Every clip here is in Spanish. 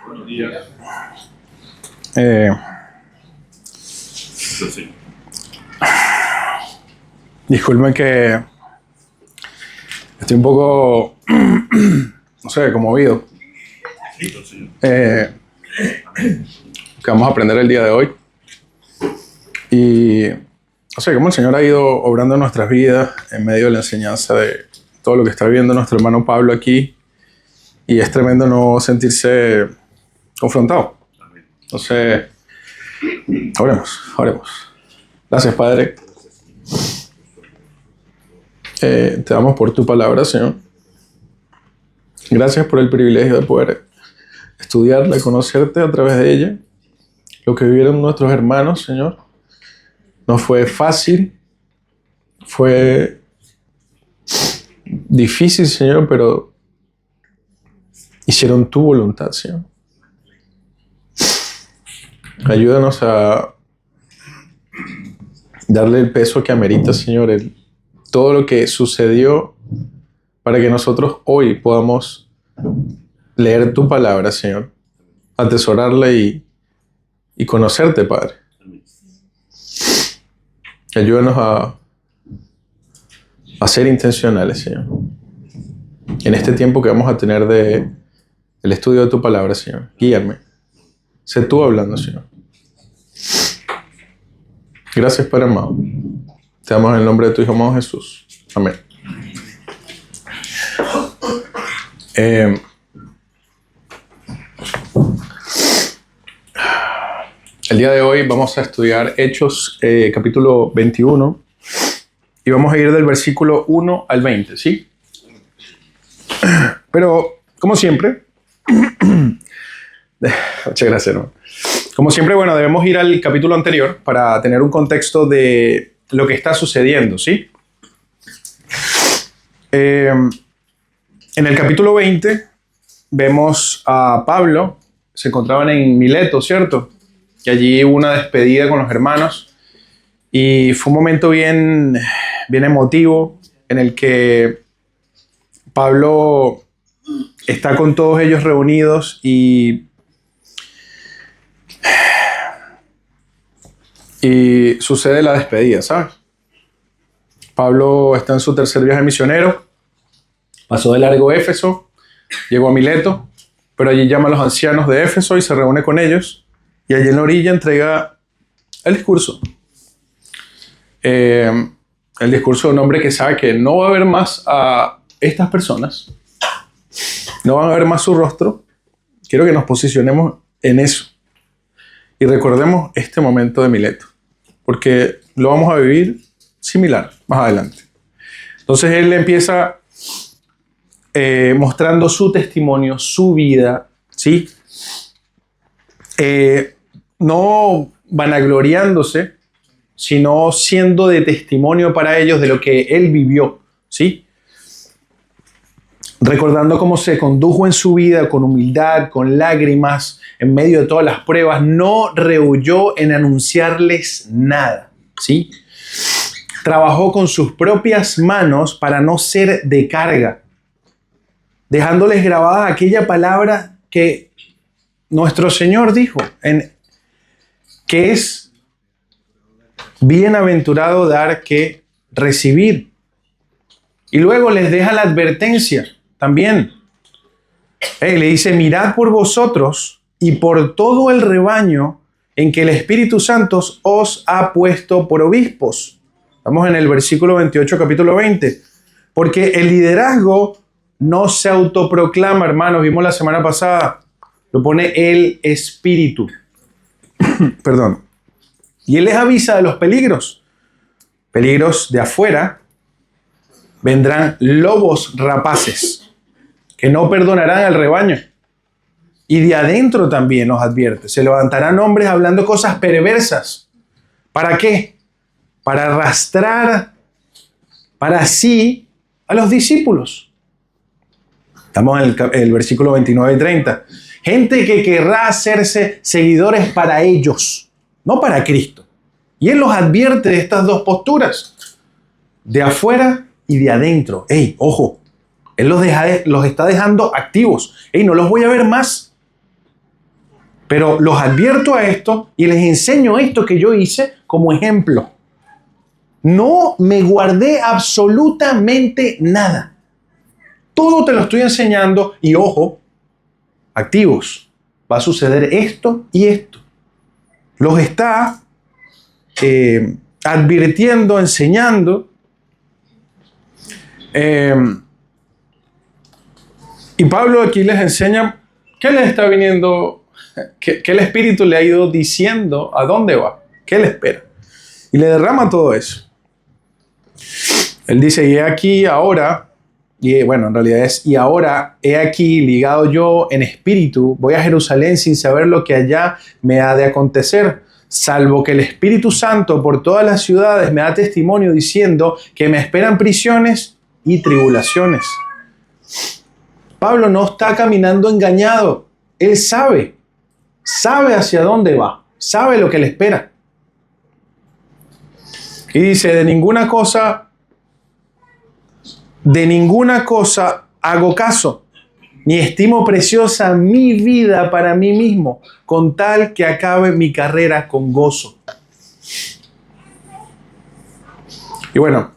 Buenos días. Sí. Disculpen que estoy un poco, no sé, conmovido. Que vamos a aprender el día de hoy. Y no sé, cómo el Señor ha ido obrando en nuestras vidas en medio de la enseñanza de todo lo que está viviendo nuestro hermano Pablo aquí. Y es tremendo no sentirse confrontado. Entonces, oremos. Gracias, Padre. Te damos por tu palabra, Señor. Gracias por el privilegio de poder estudiarla, conocerte a través de ella. Lo que vivieron nuestros hermanos, Señor, no fue fácil, fue difícil, Señor, pero hicieron tu voluntad, Señor. Ayúdanos a darle el peso que amerita, Señor, todo lo que sucedió para que nosotros hoy podamos leer tu palabra, Señor, atesorarla y conocerte, Padre. Ayúdanos a ser intencionales, Señor, en este tiempo que vamos a tener el estudio de tu palabra, Señor. Guíame. Sé tú hablando, Señor. Gracias, Padre amado. Te damos en el nombre de tu Hijo amado Jesús. Amén. El día de hoy vamos a estudiar Hechos capítulo 21 y vamos a ir del versículo 1 al 20, ¿sí? Pero, como siempre, muchas gracias, hermano. Como siempre, bueno, debemos ir al capítulo anterior para tener un contexto de lo que está sucediendo, ¿sí? En el capítulo 20 vemos a Pablo, se encontraban en Mileto, ¿cierto? Y allí hubo una despedida con los hermanos y fue un momento bien emotivo en el que Pablo está con todos ellos reunidos y sucede la despedida, ¿sabes? Pablo está en su tercer viaje misionero, pasó de largo Éfeso, llegó a Mileto, pero allí llama a los ancianos de Éfeso y se reúne con ellos, y allí en la orilla entrega el discurso. El discurso de un hombre que sabe que no va a ver más a estas personas, no van a ver más su rostro. Quiero que nos posicionemos en eso y recordemos este momento de Mileto, porque lo vamos a vivir similar más adelante. Entonces él empieza mostrando su testimonio, su vida, ¿sí? No vanagloriándose, sino siendo de testimonio para ellos de lo que él vivió, ¿sí? Recordando cómo se condujo en su vida con humildad, con lágrimas, en medio de todas las pruebas, no rehuyó en anunciarles nada, ¿sí? Trabajó con sus propias manos para no ser de carga, dejándoles grabada aquella palabra que nuestro Señor dijo, que es bienaventurado dar que recibir. Y luego les deja la advertencia también. Le dice, mirad por vosotros y por todo el rebaño en que el Espíritu Santo os ha puesto por obispos. Estamos en el versículo 28, capítulo 20. Porque el liderazgo no se autoproclama, hermanos. Vimos la semana pasada. Lo pone el Espíritu. Perdón. Y Él les avisa de los peligros. Peligros de afuera. Vendrán lobos rapaces que no perdonarán al rebaño. Y de adentro también nos advierte. Se levantarán hombres hablando cosas perversas. ¿Para qué? Para arrastrar para sí a los discípulos. Estamos en el versículo 29 y 30. Gente que querrá hacerse seguidores para ellos, no para Cristo. Y Él los advierte de estas dos posturas, de afuera y de adentro. ¡Ey, ojo! Él los está dejando activos. ¡Ey, no los voy a ver más! Pero los advierto a esto y les enseño esto que yo hice como ejemplo. No me guardé absolutamente nada. Todo te lo estoy enseñando y ojo, activos. Va a suceder esto y esto. Los está advirtiendo, enseñando. Y Pablo aquí les enseña qué les está viniendo, qué el Espíritu le ha ido diciendo a dónde va, qué le espera. Y le derrama todo eso. Él dice, y he aquí ahora, y bueno, en realidad es, y ahora he aquí ligado yo en espíritu, voy a Jerusalén sin saber lo que allá me ha de acontecer, salvo que el Espíritu Santo por todas las ciudades me da testimonio diciendo que me esperan prisiones y tribulaciones. Pablo no está caminando engañado. Él sabe hacia dónde va, sabe lo que le espera. Y dice, de ninguna cosa hago caso, ni estimo preciosa mi vida para mí mismo, con tal que acabe mi carrera con gozo. Y bueno,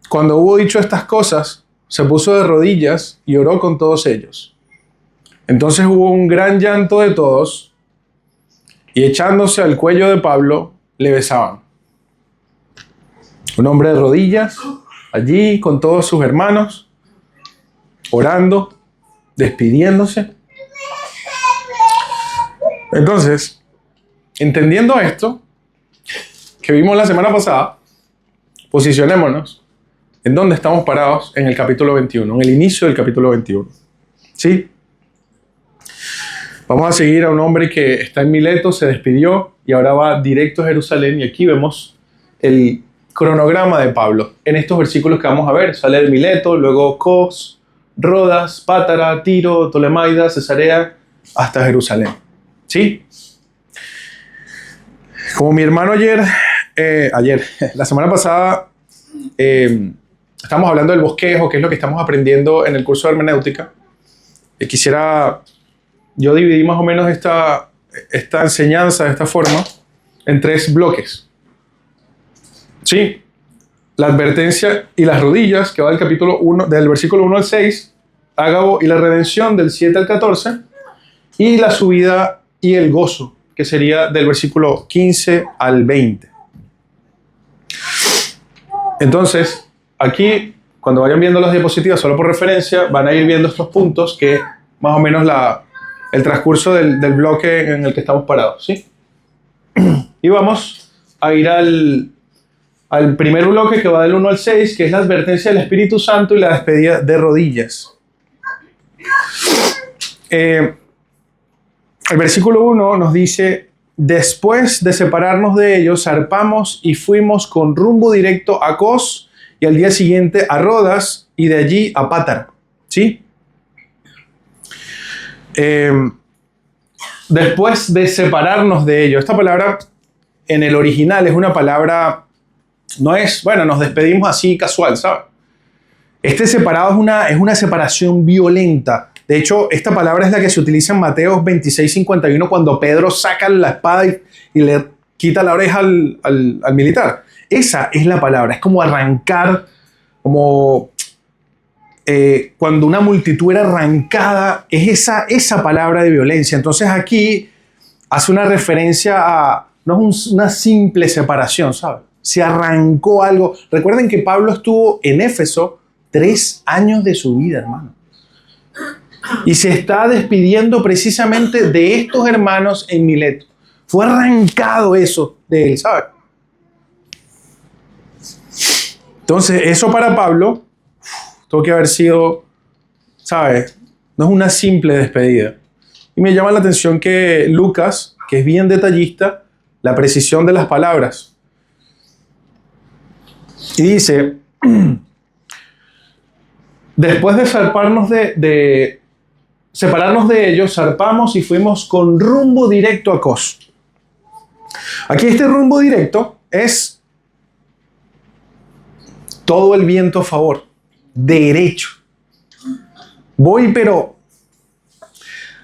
cuando hubo dicho estas cosas, se puso de rodillas y oró con todos ellos. Entonces hubo un gran llanto de todos, y echándose al cuello de Pablo, le besaban. Un hombre de rodillas, allí con todos sus hermanos, orando, despidiéndose. Entonces, entendiendo esto, que vimos la semana pasada, posicionémonos en dónde estamos parados en el capítulo 21, en el inicio del capítulo 21. ¿Sí? Vamos a seguir a un hombre que está en Mileto, se despidió y ahora va directo a Jerusalén, y aquí vemos el cronograma de Pablo. En estos versículos que vamos a ver, sale de Mileto, luego Cos, Rodas, Pátara, Tiro, Tolemaida, Cesarea, hasta Jerusalén. ¿Sí? Como mi hermano la semana pasada, estamos hablando del bosquejo, que es lo que estamos aprendiendo en el curso de hermenéutica. Yo dividí más o menos esta enseñanza de esta forma en 3 bloques. Sí, la advertencia y las rodillas, que va del capítulo 1, del versículo 1 al 6, Ágabo y la redención del 7 al 14, y la subida y el gozo, que sería del versículo 15 al 20. Entonces, aquí, cuando vayan viendo las diapositivas, solo por referencia, van a ir viendo estos puntos que más o menos el transcurso del bloque en el que estamos parados, ¿sí? Y vamos a ir al primer bloque, que va del 1 al 6, que es la advertencia del Espíritu Santo y la despedida de rodillas. El versículo 1 nos dice, después de separarnos de ellos, zarpamos y fuimos con rumbo directo a Cos, y al día siguiente a Rodas, y de allí a Pátara. ¿Sí? Después de separarnos de ellos, esta palabra en el original es una palabra, no es, bueno, nos despedimos así casual, ¿sabes? Este separado es una separación violenta. De hecho, esta palabra es la que se utiliza en Mateo 26:51 cuando Pedro saca la espada y le quita la oreja al militar. Esa es la palabra, es como arrancar, como cuando una multitud era arrancada, es esa palabra de violencia. Entonces aquí hace una referencia a, no es una simple separación, ¿sabes? Se arrancó algo. Recuerden que Pablo estuvo en Éfeso 3 años de su vida, hermano. Y se está despidiendo precisamente de estos hermanos en Mileto. Fue arrancado eso de él, ¿sabes? Entonces, eso para Pablo tuvo que haber sido, ¿sabes? No es una simple despedida. Y me llama la atención que Lucas, que es bien detallista, la precisión de las palabras. Y dice, después de separarnos de ellos, zarpamos y fuimos con rumbo directo a Cos. Aquí este rumbo directo es todo el viento a favor, derecho. Voy, pero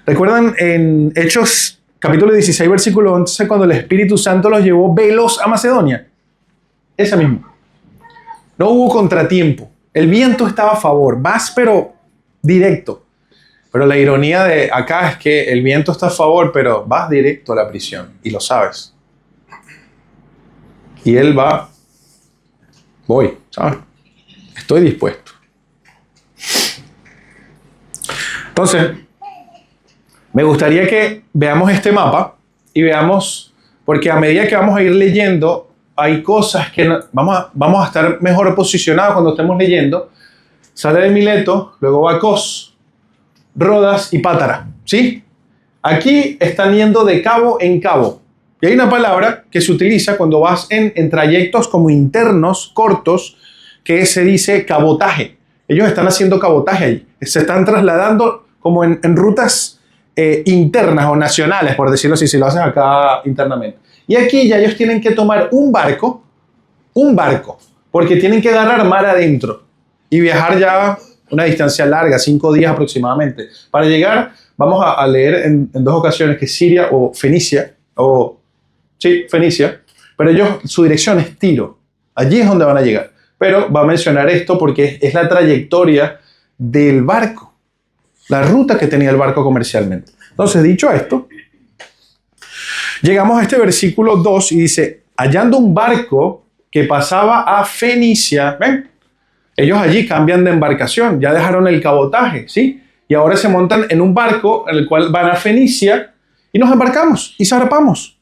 ¿Recuerdan en Hechos capítulo 16, versículo 11, cuando el Espíritu Santo los llevó veloz a Macedonia? Esa misma. No hubo contratiempo. El viento estaba a favor. Vas, pero directo. Pero la ironía de acá es que el viento está a favor, pero vas directo a la prisión. Y lo sabes. Y él va, voy, ¿sabes? Estoy dispuesto. Entonces, me gustaría que veamos este mapa y veamos, porque a medida que vamos a ir leyendo, hay cosas que vamos a estar mejor posicionados cuando estemos leyendo. Sale de Mileto, luego va a Cos, Rodas y Pátara, ¿sí? Aquí están yendo de cabo en cabo. Y hay una palabra que se utiliza cuando vas en trayectos como internos, cortos, que se dice cabotaje. Ellos están haciendo cabotaje ahí. Se están trasladando como en rutas internas o nacionales, por decirlo así, si lo hacen acá internamente. Y aquí ya ellos tienen que tomar un barco, porque tienen que agarrar mar adentro y viajar ya una distancia larga, 5 días aproximadamente. Para llegar, vamos a leer en 2 ocasiones que Siria o Fenicia, Fenicia, pero ellos, su dirección es Tiro. Allí es donde van a llegar. Pero va a mencionar esto porque es la trayectoria del barco, la ruta que tenía el barco comercialmente. Entonces, dicho esto, llegamos a este versículo 2 y dice, hallando un barco que pasaba a Fenicia, ¿ven? Ellos allí cambian de embarcación, ya dejaron el cabotaje, ¿sí? Y ahora se montan en un barco en el cual van a Fenicia y nos embarcamos y zarpamos.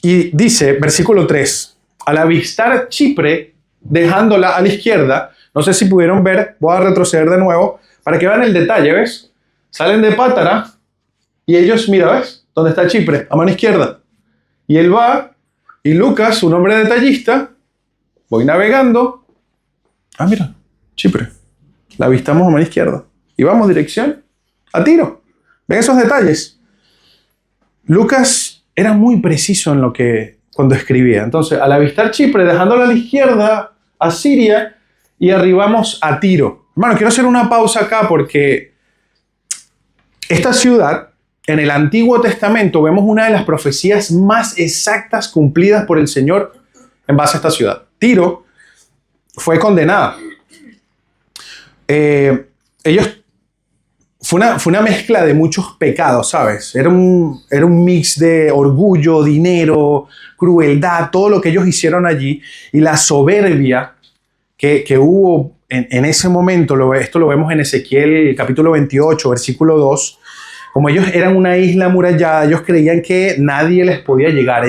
Y dice, versículo 3, al avistar Chipre, dejándola a la izquierda, no sé si pudieron ver, voy a retroceder de nuevo, para que vean el detalle, ¿ves? Salen de Pátara y ellos, mira, ¿ves? ¿Dónde está Chipre? A mano izquierda. Y él va, y Lucas, un hombre detallista, voy navegando, mira, Chipre, la avistamos a mano izquierda. Y vamos dirección a Tiro. ¿Ven esos detalles? Lucas era muy preciso en cuando escribía. Entonces, al avistar Chipre, dejándola a la izquierda, a Siria, y arribamos a Tiro. Hermano, quiero hacer una pausa acá porque esta ciudad, en el Antiguo Testamento, vemos una de las profecías más exactas cumplidas por el Señor en base a esta ciudad. Tiro fue condenada. Fue una mezcla de muchos pecados, ¿sabes? Era un mix de orgullo, dinero, crueldad, todo lo que ellos hicieron allí. Y la soberbia que hubo en ese momento, esto lo vemos en Ezequiel capítulo 28, versículo 2. Como ellos eran una isla amurallada, ellos creían que nadie les podía llegar.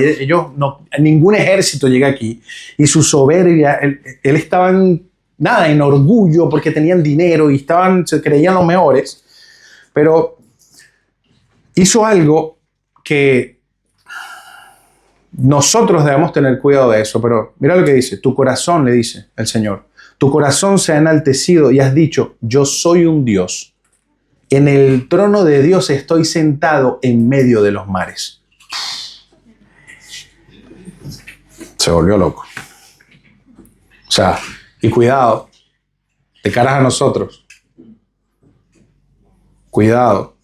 Ningún ejército llega aquí. Y su soberbia, él estaba en orgullo porque tenían dinero y se creían los mejores. Pero hizo algo que nosotros debemos tener cuidado de eso. Pero mira lo que dice, tu corazón, le dice el Señor, tu corazón se ha enaltecido y has dicho, yo soy un Dios. En el trono de Dios estoy sentado en medio de los mares. Se volvió loco. O sea, y cuidado, de caras a nosotros. Cuidado,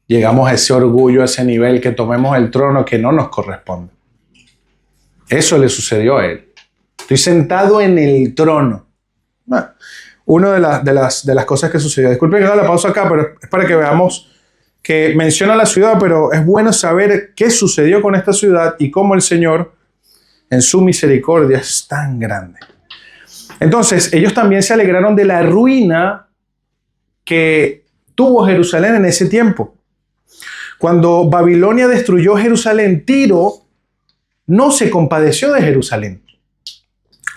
llegamos a ese orgullo, a ese nivel que tomemos el trono que no nos corresponde. Eso le sucedió a él. Estoy sentado en el trono. Una de las cosas que sucedió. Disculpen que haga la pausa acá, pero es para que veamos que menciona la ciudad, pero es bueno saber qué sucedió con esta ciudad y cómo el Señor, en su misericordia, es tan grande. Entonces, ellos también se alegraron de la ruina que tuvo Jerusalén en ese tiempo. Cuando Babilonia destruyó Jerusalén, Tiro no se compadeció de Jerusalén.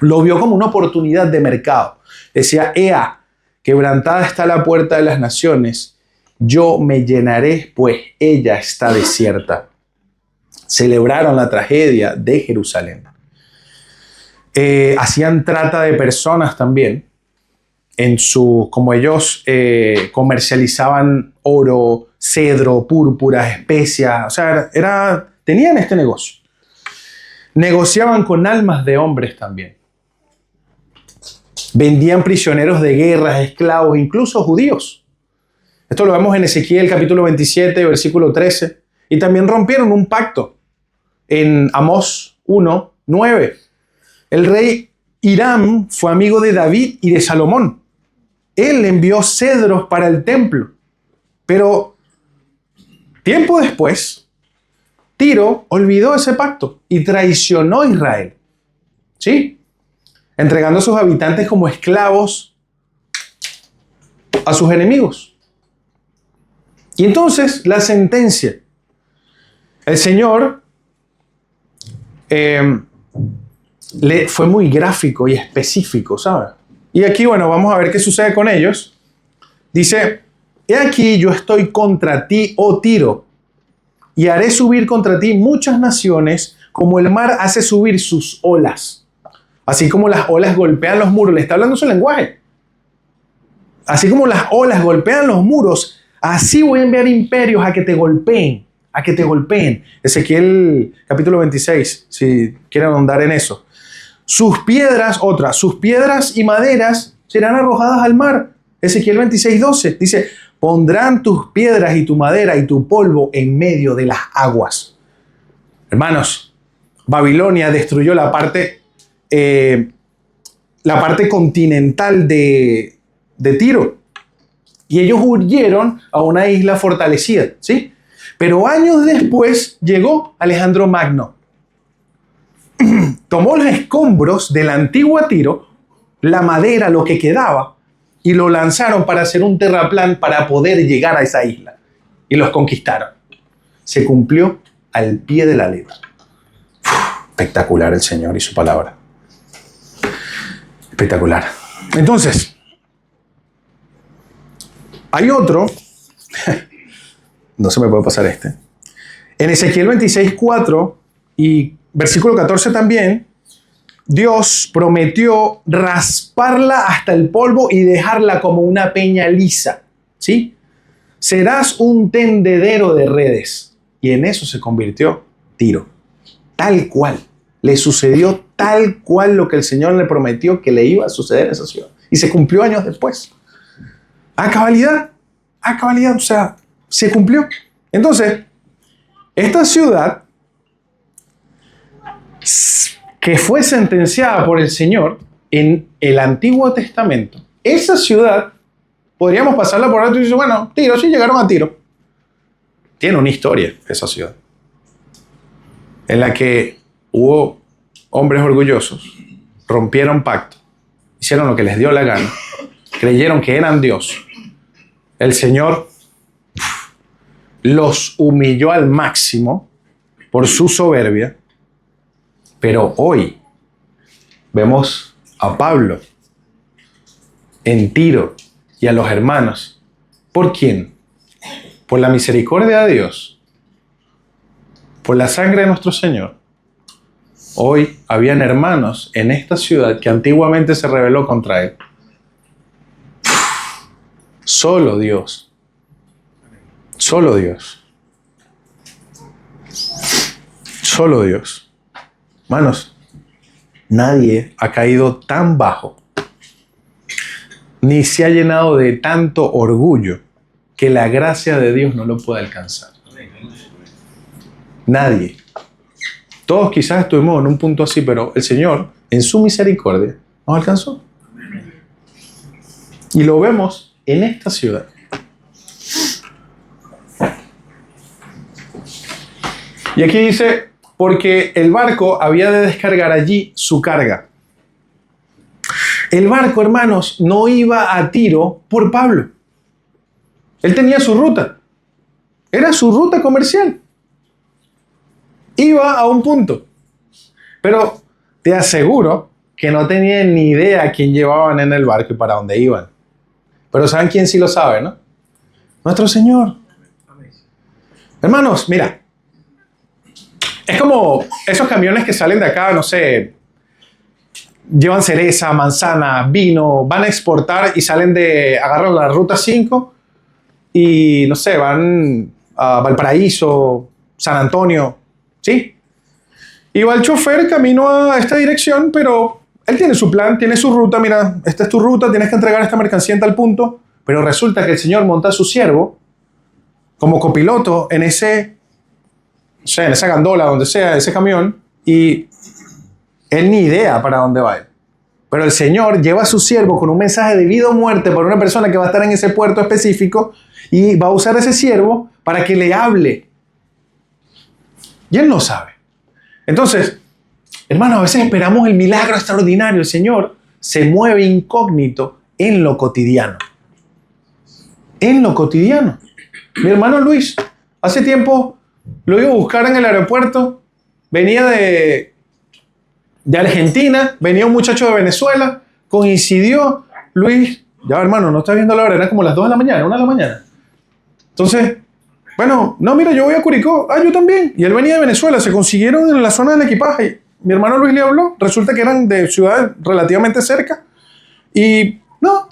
Lo vio como una oportunidad de mercado. Decía, ea, quebrantada está la puerta de las naciones, yo me llenaré, pues ella está desierta. Celebraron la tragedia de Jerusalén. Hacían trata de personas también. Como ellos comercializaban oro, cedro, púrpuras, especias, o sea, tenían este negocio. Negociaban con almas de hombres también. Vendían prisioneros de guerra, esclavos, incluso judíos. Esto lo vemos en Ezequiel capítulo 27, versículo 13. Y también rompieron un pacto en Amós 1, 9. El rey Hiram fue amigo de David y de Salomón. Él envió cedros para el templo. Pero tiempo después, Tiro olvidó ese pacto y traicionó a Israel. ¿Sí? Entregando a sus habitantes como esclavos a sus enemigos. Y entonces la sentencia. El Señor fue muy gráfico y específico, ¿sabes? Y aquí, bueno, vamos a ver qué sucede con ellos. Dice, he aquí yo estoy contra ti, oh Tiro, y haré subir contra ti muchas naciones, como el mar hace subir sus olas. Así como las olas golpean los muros. Le está hablando su lenguaje. Así como las olas golpean los muros, así voy a enviar imperios a que te golpeen. A que te golpeen. Ezequiel capítulo 26, si quieren ahondar en eso. Sus piedras y maderas serán arrojadas al mar. Ezequiel 26, 12. Dice, pondrán tus piedras y tu madera y tu polvo en medio de las aguas. Hermanos, Babilonia destruyó la parte continental de Tiro. Y ellos huyeron a una isla fortalecida, ¿sí? Pero años después llegó Alejandro Magno. Tomó los escombros de la antigua Tiro, la madera, lo que quedaba, y lo lanzaron para hacer un terraplán para poder llegar a esa isla. Y los conquistaron. Se cumplió al pie de la letra. Espectacular el Señor y su palabra. Espectacular. Entonces, hay otro... No se me puede pasar este. En Ezequiel 26, 4 y versículo 14 también, Dios prometió rasparla hasta el polvo y dejarla como una peña lisa. ¿Sí? Serás un tendedero de redes. Y en eso se convirtió Tiro. Tal cual. Le sucedió tal cual lo que el Señor le prometió que le iba a suceder a esa ciudad. Y se cumplió años después. A cabalidad. O sea, se cumplió. Entonces, esta ciudad que fue sentenciada por el Señor en el Antiguo Testamento, esa ciudad, podríamos pasarla por alto y decir, bueno, Tiro, sí llegaron a Tiro. Tiene una historia esa ciudad, en la que hubo hombres orgullosos, rompieron pacto, hicieron lo que les dio la gana, creyeron que eran Dios. El Señor los humilló al máximo por su soberbia, pero hoy vemos a Pablo en Tiro y a los hermanos. ¿Por quién? Por la misericordia de Dios, por la sangre de nuestro Señor. Hoy habían hermanos en esta ciudad que antiguamente se rebeló contra él. Solo Dios. Solo Dios. Solo Dios. Hermanos, nadie ha caído tan bajo, ni se ha llenado de tanto orgullo que la gracia de Dios no lo pueda alcanzar. Nadie. Todos quizás estuvimos en un punto así, pero el Señor, en su misericordia, nos alcanzó. Y lo vemos en esta ciudad. Y aquí dice, porque el barco había de descargar allí su carga. El barco, hermanos, no iba a Tiro por Pablo. Él tenía su ruta. Era su ruta comercial. Iba a un punto. Pero te aseguro que no tenían ni idea a quién llevaban en el barco y para dónde iban. Pero ¿saben quién sí lo sabe, no? Nuestro Señor. Hermanos, mira. Es como esos camiones que salen de acá, no sé, llevan cereza, manzana, vino, van a exportar y agarran la ruta 5 y, no sé, van a Valparaíso, San Antonio, ¿sí? Y va el chofer camino a esta dirección, pero él tiene su plan, tiene su ruta, mira, esta es tu ruta, tienes que entregar esta mercancía en tal punto, pero resulta que el Señor monta a su siervo como copiloto en ese, o sea, en esa gandola, donde sea, ese camión, y él ni idea para dónde va él. Pero el Señor lleva a su siervo con un mensaje de vida o muerte para una persona que va a estar en ese puerto específico y va a usar ese siervo para que le hable. Y él no sabe. Entonces, hermanos, a veces esperamos el milagro extraordinario. El Señor se mueve incógnito en lo cotidiano. En lo cotidiano. Mi hermano Luis, hace tiempo lo iba a buscar en el aeropuerto. Venía de Argentina, venía un muchacho de Venezuela, coincidió. Luis, ya hermano, no estás viendo la hora, era como las 2 de la mañana, 1 de la mañana. Entonces, bueno, no, mira, yo voy a Curicó. Ah, yo también. Y él venía de Venezuela, se consiguieron en la zona del equipaje. Mi hermano Luis le habló, resulta que eran de ciudades relativamente cerca. Y no,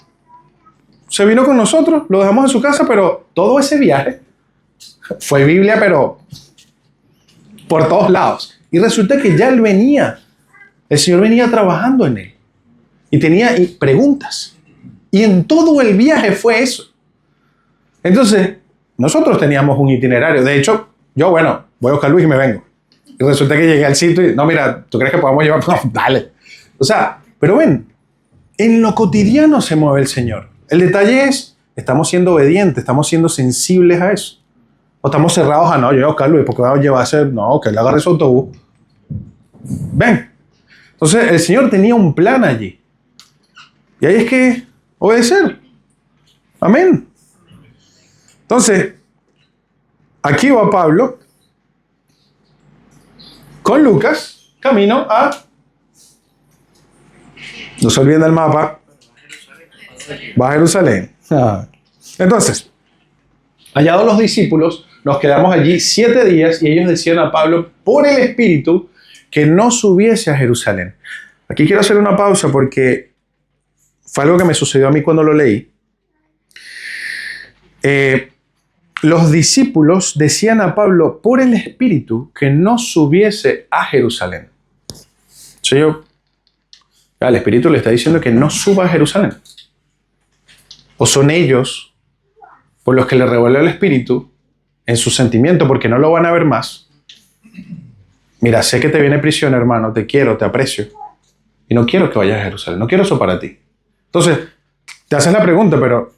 se vino con nosotros, lo dejamos en su casa, pero todo ese viaje fue Biblia, pero por todos lados. Y resulta que ya él venía, el Señor venía trabajando en él. Y tenía preguntas. Y en todo el viaje fue eso. Entonces, nosotros teníamos un itinerario. De hecho, yo, bueno, voy a buscar a Luis y me vengo. Y resulta que llegué al sitio y, no, mira, ¿tú crees que podamos llevar? No, dale. O sea, pero ven, en lo cotidiano se mueve el Señor. El detalle es, estamos siendo obedientes, estamos siendo sensibles a eso. O estamos cerrados a, no, yo voy a buscar a Luis porque va a llevar a hacer, no, que él agarre su autobús. Ven. Entonces, el Señor tenía un plan allí. Y ahí es que obedecer. Amén. Entonces, aquí va Pablo con Lucas, camino a... No se olviden del mapa. Va a Jerusalén. Entonces, hallados los discípulos, nos quedamos allí 7 días y ellos decían a Pablo, por el Espíritu, que no subiese a Jerusalén. Aquí quiero hacer una pausa porque fue algo que me sucedió a mí cuando lo leí. Los discípulos decían a Pablo por el Espíritu que no subiese a Jerusalén. El Espíritu le está diciendo que no suba a Jerusalén. O son ellos por los que le reveló el Espíritu en su sentimiento porque no lo van a ver más. Mira, sé que te viene prisión, hermano, te quiero, te aprecio. Y no quiero que vayas a Jerusalén, no quiero eso para ti. Entonces, te haces la pregunta, pero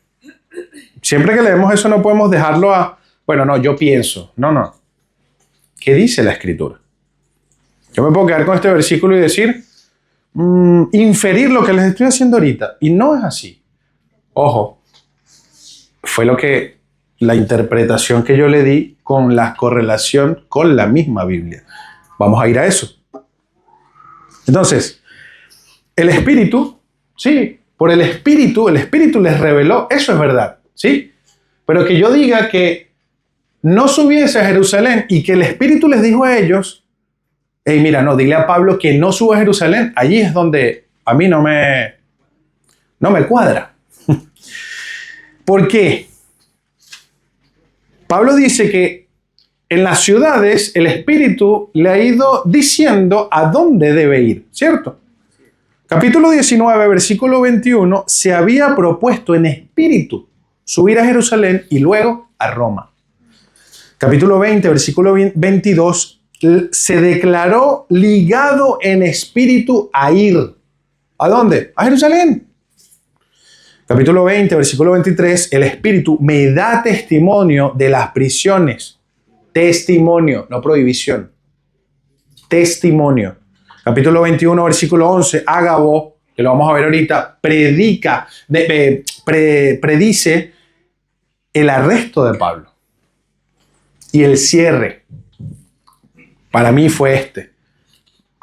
siempre que leemos eso no podemos dejarlo a, bueno, no, yo pienso. No. ¿Qué dice la Escritura? Yo me puedo quedar con este versículo y decir, inferir lo que les estoy haciendo ahorita. Y no es así. Ojo, fue la interpretación que yo le di con la correlación con la misma Biblia. Vamos a ir a eso. Entonces, el Espíritu, sí, por el Espíritu les reveló, eso es verdad, ¿sí? Pero que yo diga que no subiese a Jerusalén y que el Espíritu les dijo a ellos, hey, mira, no, dile a Pablo que no suba a Jerusalén, allí es donde a mí no me cuadra. ¿Por qué? Pablo dice que en las ciudades el Espíritu le ha ido diciendo a dónde debe ir, ¿cierto? Capítulo 19, versículo 21, se había propuesto en espíritu subir a Jerusalén y luego a Roma. Capítulo 20, versículo 22, se declaró ligado en espíritu a ir. ¿A dónde? A Jerusalén. Capítulo 20, versículo 23, el Espíritu me da testimonio de las prisiones. Testimonio, no prohibición. Testimonio. Capítulo 21, versículo 11, Ágabo, que lo vamos a ver ahorita, predice el arresto de Pablo. Y el cierre, para mí fue este.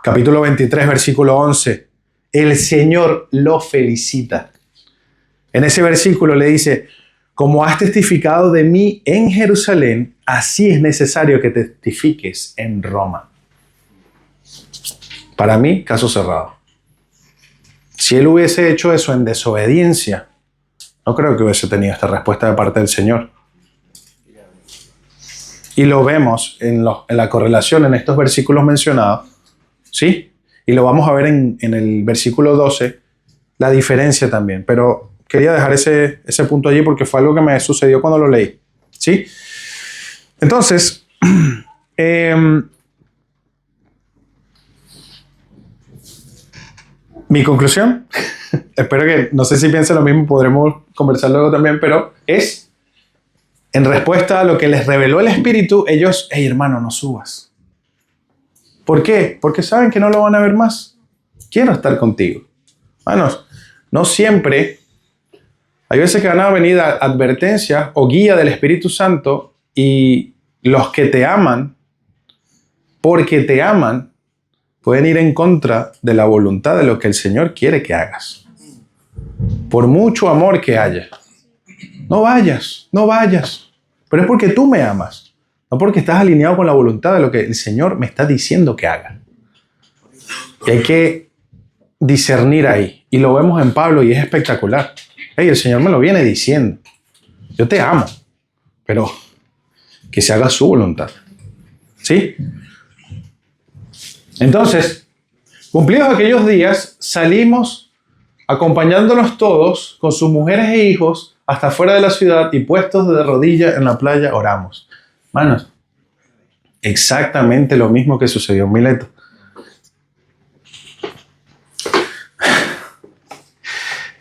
Capítulo 23, versículo 11, el Señor lo felicita. En ese versículo le dice, como has testificado de mí en Jerusalén, así es necesario que testifiques en Roma. Para mí, caso cerrado. Si él hubiese hecho eso en desobediencia, no creo que hubiese tenido esta respuesta de parte del Señor. Y lo vemos en la correlación en estos versículos mencionados, ¿sí? Y lo vamos a ver en el versículo 12, la diferencia también. Pero quería dejar ese punto allí porque fue algo que me sucedió cuando lo leí. ¿Sí? Entonces, mi conclusión, espero que, no sé si piensen lo mismo, podremos conversar luego también, pero es, en respuesta a lo que les reveló el Espíritu, ellos, hey hermano, no subas. ¿Por qué? Porque saben que no lo van a ver más. Quiero estar contigo. Hermanos, no siempre, hay veces que van a venir advertencias o guía del Espíritu Santo y los que te aman, porque te aman, pueden ir en contra de la voluntad de lo que el Señor quiere que hagas. Por mucho amor que haya. No vayas, no vayas. Pero es porque tú me amas. No porque estás alineado con la voluntad de lo que el Señor me está diciendo que haga. Y hay que discernir ahí. Y lo vemos en Pablo y es espectacular. Hey, el Señor me lo viene diciendo. Yo te amo. Pero que se haga su voluntad. ¿Sí? Entonces, cumplidos aquellos días, salimos acompañándonos todos con sus mujeres e hijos hasta fuera de la ciudad y puestos de rodillas en la playa oramos. Manos, exactamente lo mismo que sucedió en Mileto.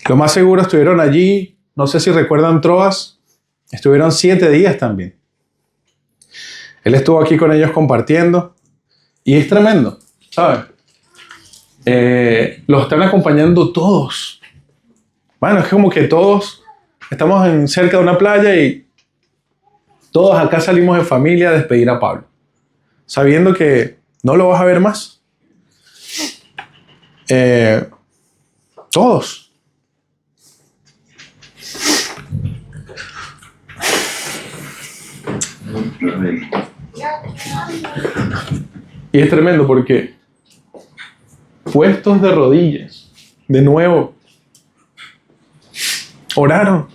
Lo más seguro estuvieron allí, no sé si recuerdan Troas, estuvieron 7 días también. Él estuvo aquí con ellos compartiendo y es tremendo, ¿saben? Los están acompañando todos. Bueno, es como que todos estamos cerca de una playa y todos acá salimos en familia a despedir a Pablo, sabiendo que no lo vas a ver más. Todos. Y es tremendo porque puestos de rodillas, de nuevo, oraron.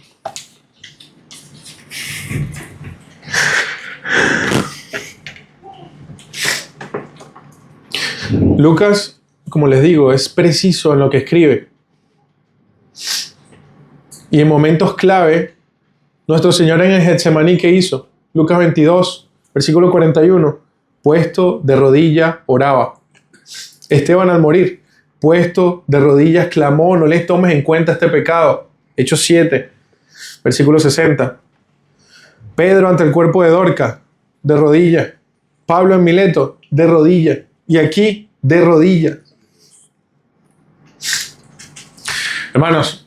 Lucas, como les digo, es preciso en lo que escribe. Y en momentos clave, nuestro Señor en el Getsemaní, ¿qué hizo? Lucas 22, versículo 41. Puesto de rodillas, oraba. Esteban al morir, puesto de rodillas, clamó, no les tomes en cuenta este pecado. Hechos 7, versículo 60. Pedro ante el cuerpo de Dorcas, de rodillas. Pablo en Mileto, de rodillas. Y aquí, de rodillas. Hermanos,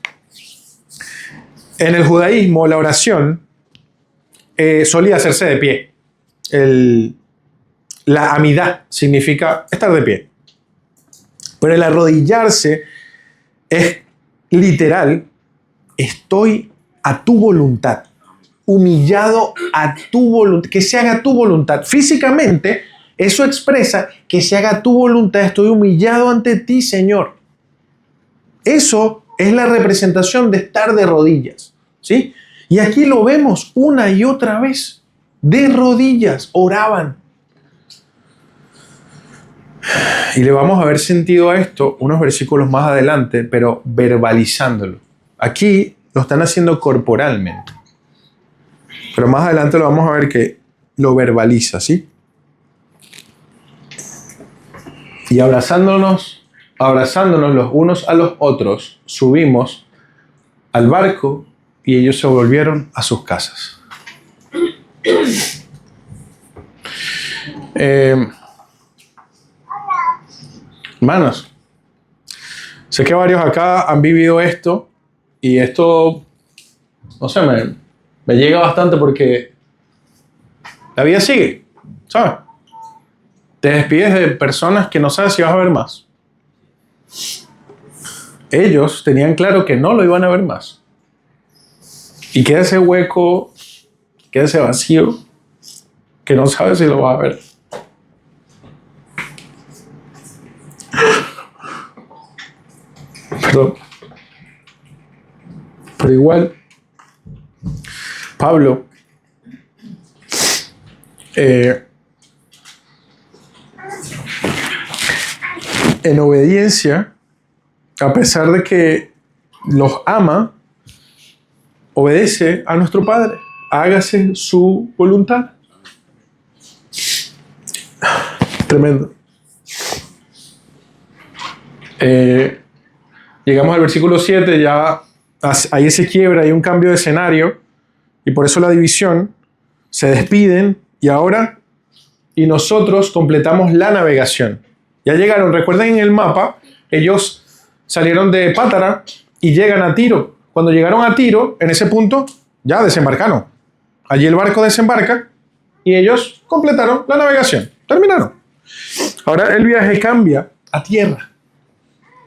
en el judaísmo la oración solía hacerse de pie. La amidad significa estar de pie. Pero el arrodillarse es literal, estoy a tu voluntad, humillado a tu voluntad, que se haga tu voluntad. Físicamente, eso expresa que se haga tu voluntad, estoy humillado ante ti, Señor. Eso es la representación de estar de rodillas, ¿sí? Y aquí lo vemos una y otra vez, de rodillas, oraban. Y le vamos a ver sentido a esto unos versículos más adelante, pero verbalizándolo. Aquí lo están haciendo corporalmente. Pero más adelante lo vamos a ver que lo verbaliza, ¿sí? Y abrazándonos los unos a los otros, subimos al barco y ellos se volvieron a sus casas. Hermanos, sé que varios acá han vivido esto y esto, no sé, me llega bastante porque la vida sigue, ¿sabes? Te despides de personas que no sabes si vas a ver más. Ellos tenían claro que no lo iban a ver más. Y queda ese hueco, queda ese vacío que no sabes si lo vas a ver. Perdón. Pero igual, Pablo en obediencia, a pesar de que los ama, obedece a nuestro Padre. Hágase su voluntad. Tremendo. Llegamos al versículo 7, ya hay ese quiebre, hay un cambio de escenario, y por eso la división. Se despiden, y nosotros completamos la navegación. Ya llegaron, recuerden en el mapa, ellos salieron de Pátara y llegan a Tiro. Cuando llegaron a Tiro, en ese punto, ya desembarcaron. Allí el barco desembarca y ellos completaron la navegación. Terminaron. Ahora el viaje cambia a tierra.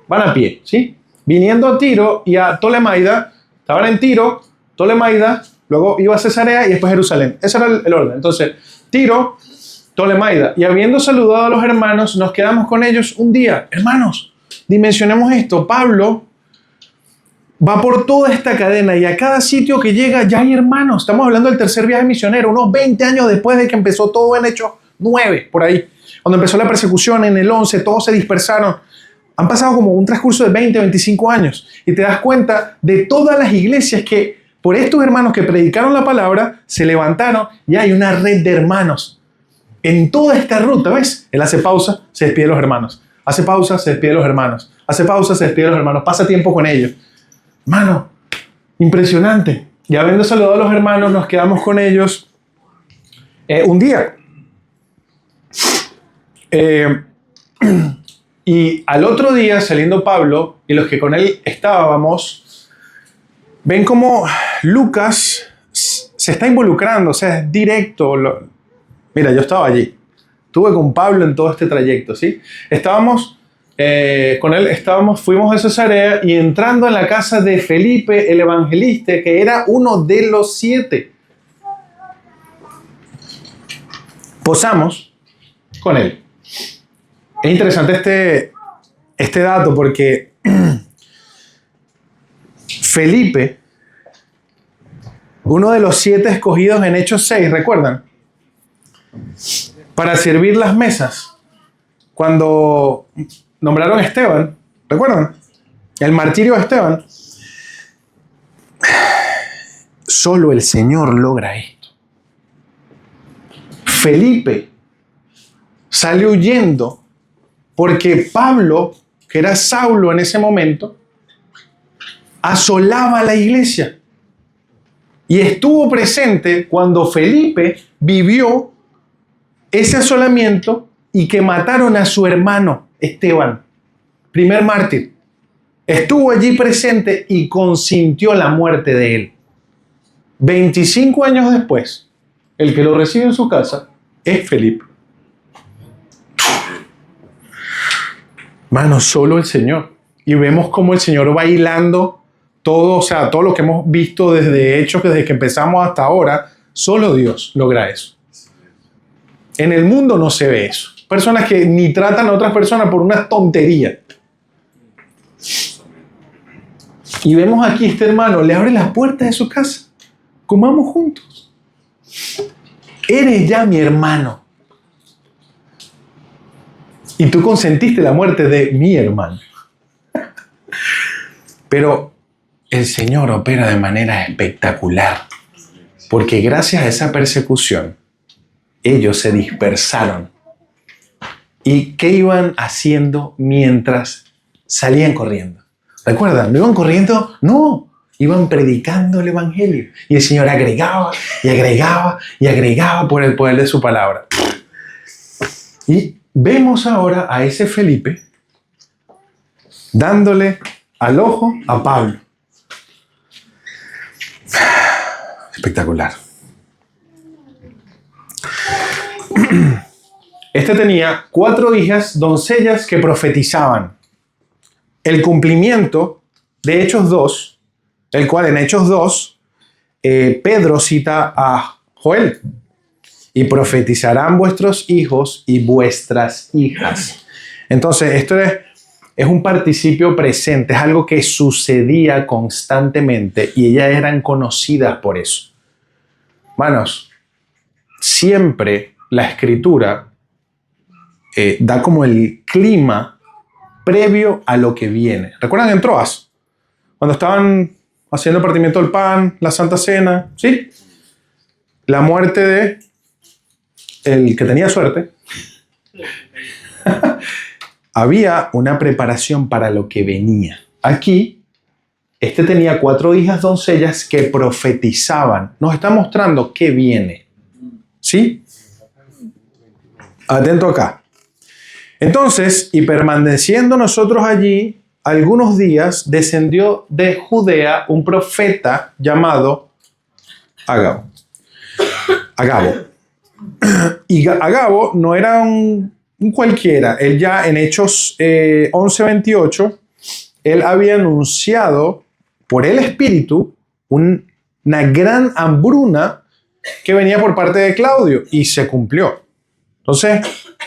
Van a pie, ¿sí? Viniendo a Tiro y a Tolemaida. Estaban en Tiro, Tolemaida, luego iba a Cesarea y después Jerusalén. Ese era el orden. Entonces, Tiro, Tolemaida. Y habiendo saludado a los hermanos, nos quedamos con ellos un día. Hermanos, dimensionemos esto. Pablo va por toda esta cadena y a cada sitio que llega ya hay hermanos. Estamos hablando del tercer viaje misionero, unos 20 años después de que empezó todo en Hechos 9, por ahí. Cuando empezó la persecución en el 11, todos se dispersaron. Han pasado como un transcurso de 20, 25 años y te das cuenta de todas las iglesias que por estos hermanos que predicaron la palabra se levantaron y hay una red de hermanos. En toda esta ruta, ¿ves? Él hace pausa, se despide de los hermanos. Hace pausa, se despide de los hermanos. Hace pausa, se despide de los hermanos. Pasa tiempo con ellos. Hermano, impresionante. Y habiendo saludado a los hermanos, nos quedamos con ellos un día. Y al otro día, saliendo Pablo y los que con él estábamos, ven cómo Lucas se está involucrando, o sea, es directo. Mira, yo estaba allí. Estuve con Pablo en todo este trayecto, ¿sí? Con él fuimos a Cesarea y entrando en la casa de Felipe, el evangelista, que era uno de los 7, posamos con él. Es interesante este dato porque Felipe, uno de los 7 escogidos en Hechos 6, ¿recuerdan? Para servir las mesas. Cuando nombraron a Esteban, ¿recuerdan? El martirio de Esteban. Solo el Señor logra esto. Felipe sale huyendo porque Pablo, que era Saulo en ese momento, asolaba la iglesia. Y estuvo presente cuando Felipe vivió ese asolamiento y que mataron a su hermano Esteban, primer mártir. Estuvo allí presente y consintió la muerte de él. 25 años después, el que lo recibe en su casa es Felipe. Mano, solo el Señor. Y vemos cómo el Señor va hilando todo, o sea, todo lo que hemos visto desde Hechos, desde que empezamos hasta ahora, solo Dios logra eso. En el mundo no se ve eso. Personas que ni tratan a otras personas por una tontería. Y vemos aquí este hermano, le abre las puertas de su casa. Comamos juntos. Eres ya mi hermano. Y tú consentiste la muerte de mi hermano. Pero el Señor opera de manera espectacular. Porque gracias a esa persecución, ellos se dispersaron. ¿Y qué iban haciendo mientras salían corriendo? ¿Recuerdan? ¿No iban corriendo? No. Iban predicando el Evangelio. Y el Señor agregaba y agregaba y agregaba por el poder de su palabra. Y vemos ahora a ese Felipe dándole al ojo a Pablo. Espectacular. Este tenía 4 hijas, doncellas que profetizaban. El cumplimiento de Hechos 2, el cual en Hechos 2, Pedro cita a Joel. Y profetizarán vuestros hijos y vuestras hijas. Entonces, esto es un participio presente, es algo que sucedía constantemente y ellas eran conocidas por eso. Hermanos, siempre la Escritura da como el clima previo a lo que viene. ¿Recuerdan en Troas? Cuando estaban haciendo el partimiento del pan, la Santa Cena, ¿sí? La muerte de el que tenía suerte. Había una preparación para lo que venía. Aquí, este tenía 4 hijas doncellas que profetizaban. Nos está mostrando qué viene. ¿Sí? Atento acá. Entonces, y permaneciendo nosotros allí algunos días, descendió de Judea un profeta llamado Agabo. Y Agabo no era un cualquiera. Él ya en Hechos 11:28, él había anunciado por el Espíritu una gran hambruna que venía por parte de Claudio y se cumplió. Entonces,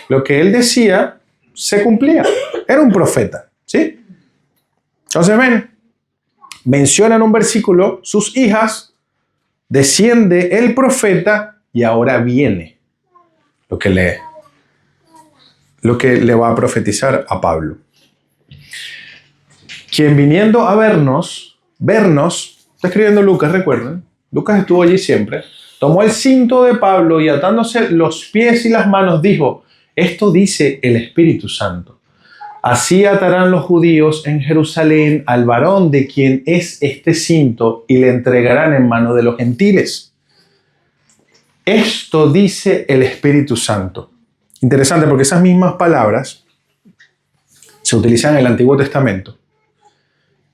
lo que él decía se cumplía. Era un profeta, ¿sí? Entonces, menciona en un versículo sus hijas, desciende el profeta y ahora viene lo que le va a profetizar a Pablo. Quien viniendo a vernos, está escribiendo Lucas, recuerden, Lucas estuvo allí siempre, tomó el cinto de Pablo y atándose los pies y las manos dijo, esto dice el Espíritu Santo. Así atarán los judíos en Jerusalén al varón de quien es este cinto y le entregarán en mano de los gentiles. Esto dice el Espíritu Santo. Interesante porque esas mismas palabras se utilizan en el Antiguo Testamento.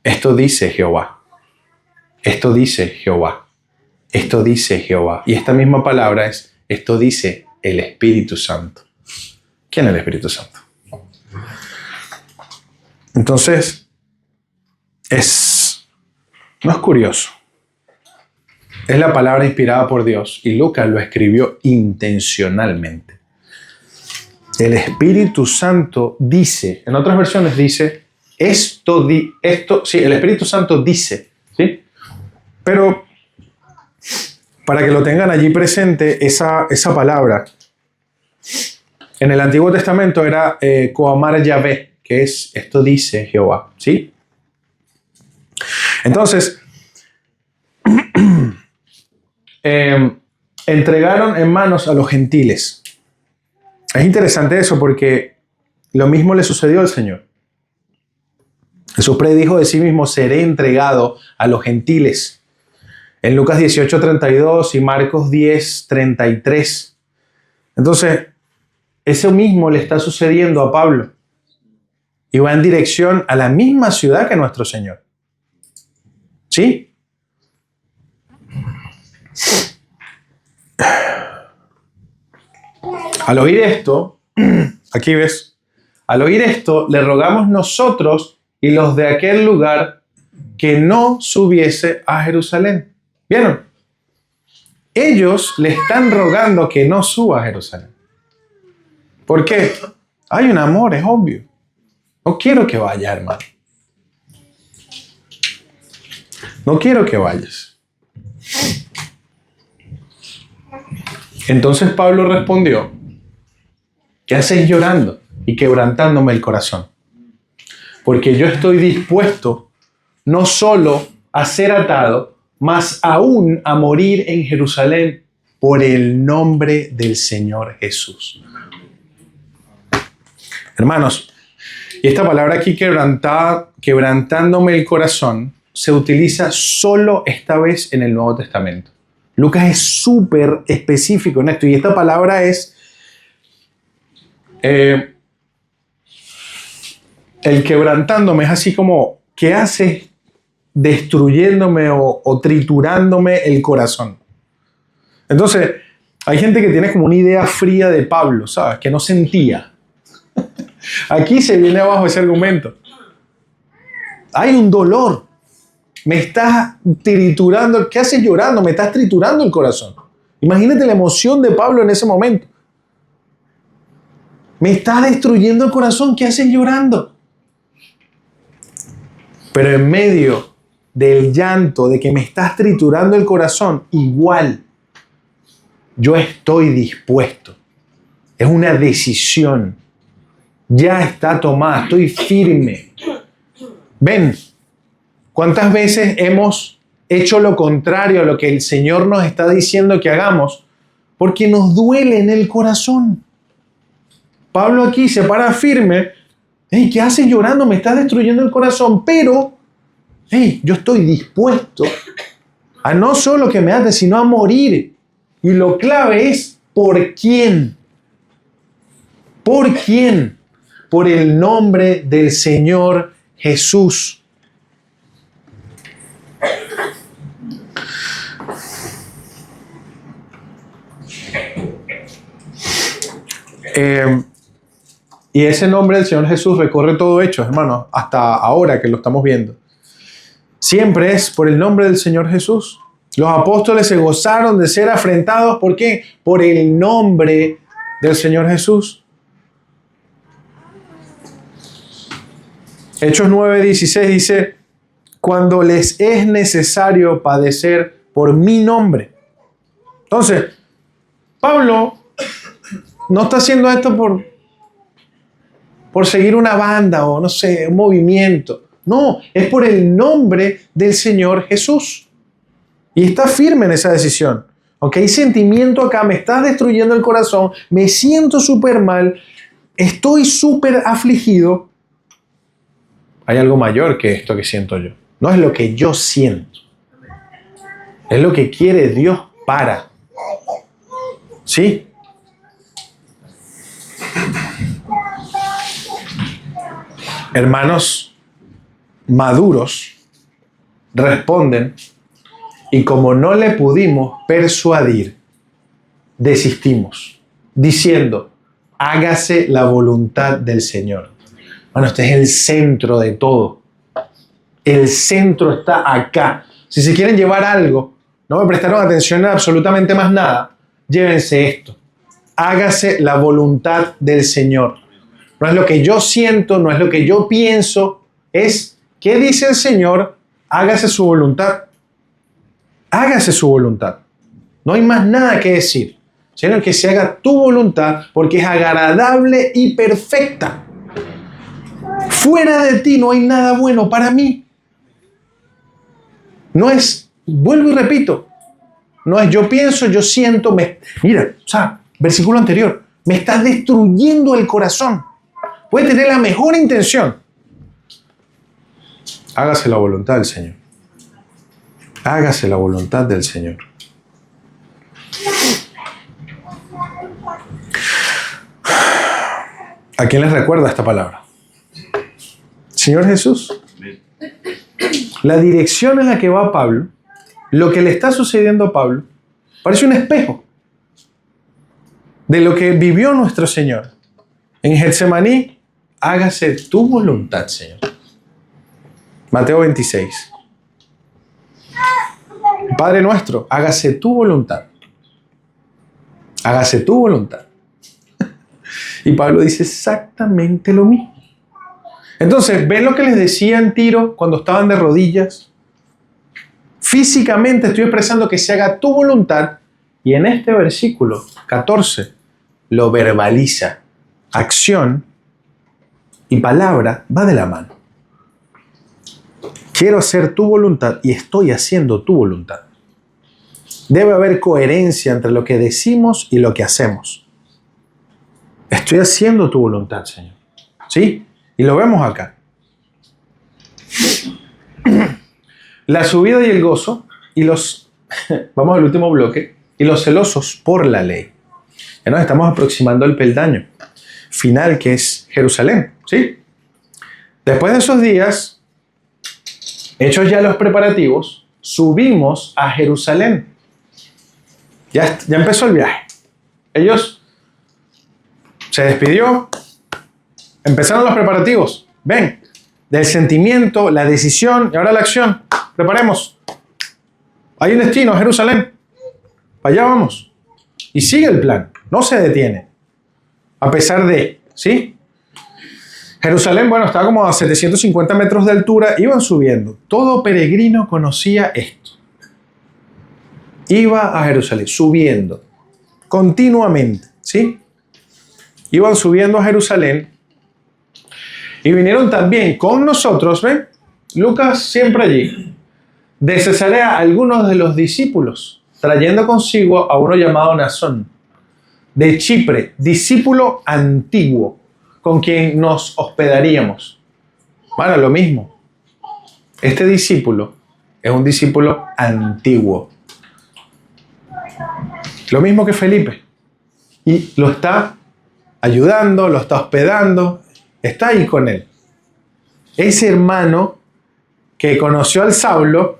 Esto dice Jehová. Esto dice Jehová. Esto dice Jehová. Y esta misma palabra es, esto dice el Espíritu Santo. ¿Quién es el Espíritu Santo? Entonces, no es curioso. Es la palabra inspirada por Dios y Lucas lo escribió intencionalmente. El Espíritu Santo dice, en otras versiones dice, el Espíritu Santo dice, ¿sí? Pero para que lo tengan allí presente, esa palabra, en el Antiguo Testamento era Coamar Yahvé, que es esto dice Jehová, ¿sí? Entonces, entregaron en manos a los gentiles. Es interesante eso porque lo mismo le sucedió al Señor. Jesús predijo de sí mismo, seré entregado a los gentiles. En Lucas 18:32 y Marcos 10:33. Entonces, eso mismo le está sucediendo a Pablo. Y va en dirección a la misma ciudad que nuestro Señor. ¿Sí? Al oír esto, aquí ves, al oír esto, le rogamos nosotros y los de aquel lugar que no subiese a Jerusalén. ¿Vieron? Ellos le están rogando que no suba a Jerusalén. ¿Por qué? Hay un amor, es obvio. No quiero que vaya, hermano. No quiero que vayas. Entonces Pablo respondió, ¿qué haces llorando y quebrantándome el corazón? Porque yo estoy dispuesto no solo a ser atado, mas aún a morir en Jerusalén por el nombre del Señor Jesús. Hermanos, y esta palabra aquí, quebrantándome el corazón, se utiliza solo esta vez en el Nuevo Testamento. Lucas es súper específico en esto, y esta palabra es el quebrantándome, es así como, ¿qué haces destruyéndome o triturándome el corazón? Entonces, hay gente que tiene como una idea fría de Pablo, ¿sabes? Que no sentía. Aquí se viene abajo ese argumento. Hay un dolor. Me estás triturando. ¿Qué haces llorando? Me estás triturando el corazón. Imagínate la emoción de Pablo en ese momento. Me estás destruyendo el corazón. ¿Qué haces llorando? Pero en medio del llanto, de que me estás triturando el corazón, igual yo estoy dispuesto. Es una decisión. Ya está tomada, estoy firme. Ven, ¿cuántas veces hemos hecho lo contrario a lo que el Señor nos está diciendo que hagamos? Porque nos duele en el corazón. Pablo aquí se para firme. Hey, ¿qué haces llorando? Me estás destruyendo el corazón. Pero, hey, yo estoy dispuesto a no solo que me ates, sino a morir. Y lo clave es, ¿por quién? ¿Por quién? Por el nombre del Señor Jesús. Y ese nombre del Señor Jesús recorre todo Hechos, hermanos, hasta ahora que lo estamos viendo. Siempre es por el nombre del Señor Jesús. Los apóstoles se gozaron de ser afrentados. ¿Por qué? Por el nombre del Señor Jesús. Hechos 9:16 dice, cuando les es necesario padecer por mi nombre. Entonces, Pablo no está haciendo esto por seguir una banda o no sé, un movimiento. No, es por el nombre del Señor Jesús. Y está firme en esa decisión. Aunque hay sentimiento acá, me estás destruyendo el corazón, me siento súper mal, estoy súper afligido. Hay algo mayor que esto que siento yo. No es lo que yo siento. Es lo que quiere Dios para. ¿Sí? Hermanos maduros responden y como no le pudimos persuadir, desistimos, diciendo, hágase la voluntad del Señor. Bueno, este es el centro de todo. El centro está acá. Si se quieren llevar algo, no me prestaron atención a absolutamente más nada, llévense esto. Hágase la voluntad del Señor. No es lo que yo siento, no es lo que yo pienso, es ¿qué dice el Señor? Hágase su voluntad. Hágase su voluntad. No hay más nada que decir, sino que se haga tu voluntad porque es agradable y perfecta. Fuera de ti no hay nada bueno para mí. No es, vuelvo y repito, no es yo pienso, yo siento, mira, o sea, versículo anterior, me estás destruyendo el corazón. Puede tener la mejor intención. Hágase la voluntad del Señor. Hágase la voluntad del Señor. ¿A quién les recuerda esta palabra? Señor Jesús. La dirección en la que va Pablo, lo que le está sucediendo a Pablo, parece un espejo de lo que vivió nuestro Señor. En Getsemaní, hágase tu voluntad, Señor. Mateo 26. Padre nuestro, hágase tu voluntad. Hágase tu voluntad. Y Pablo dice exactamente lo mismo. Entonces, ¿ven lo que les decía en Tiro cuando estaban de rodillas? Físicamente estoy expresando que se haga tu voluntad y en este versículo 14 lo verbaliza. Acción y palabra va de la mano. Quiero hacer tu voluntad y estoy haciendo tu voluntad. Debe haber coherencia entre lo que decimos y lo que hacemos. Estoy haciendo tu voluntad, Señor. ¿Sí? Y lo vemos acá. La subida y el gozo y los... Vamos al último bloque. Y los celosos por la ley. Ya nos estamos aproximando al peldaño final que es Jerusalén. ¿Sí? Después de esos días, hechos ya los preparativos, subimos a Jerusalén. Ya empezó el viaje. Ellos se despidió. Empezaron los preparativos. Ven, del sentimiento, la decisión y ahora la acción. Preparemos. Hay un destino, Jerusalén. Para allá vamos. Y sigue el plan. No se detiene. A pesar de, ¿sí? Jerusalén, bueno, estaba como a 750 metros de altura. Iban subiendo. Todo peregrino conocía esto. Iba a Jerusalén, subiendo. Continuamente, ¿sí? Iban subiendo a Jerusalén. Y vinieron también con nosotros, ¿ven? Lucas siempre allí. De Cesarea algunos de los discípulos, trayendo consigo a uno llamado Nasón, de Chipre, discípulo antiguo, con quien nos hospedaríamos. Bueno, lo mismo. Este discípulo es un discípulo antiguo. Lo mismo que Felipe. Y lo está ayudando, lo está hospedando, está ahí con él. Ese hermano que conoció al Saulo